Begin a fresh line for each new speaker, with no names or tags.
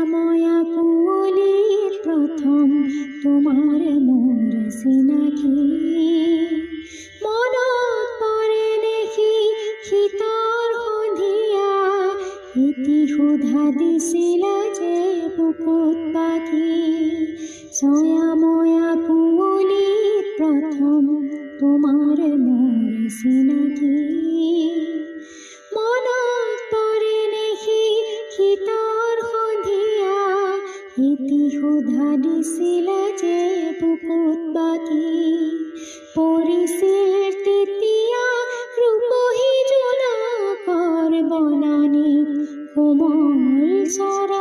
ময়া কুঁৱলীত প্ৰথম তোমাৰ মোৰ চিনাকি মনত পৰে দেখি শীতৰ সন্ধিয়া এটি সোধা দিছিলা যে বুকুত পাখি ছয়াময়া কুঁৱলীত প্ৰথম তোমাৰ মোৰ চিনাকি মনত পৰে দেখি শীতৰ সন্ধিয়া এটি সোধা দিছিলা যে বুকুত বাকি পৰিছিল তেতিয়া ৰূপহী জোনাকৰ বনানী কোমল চৰা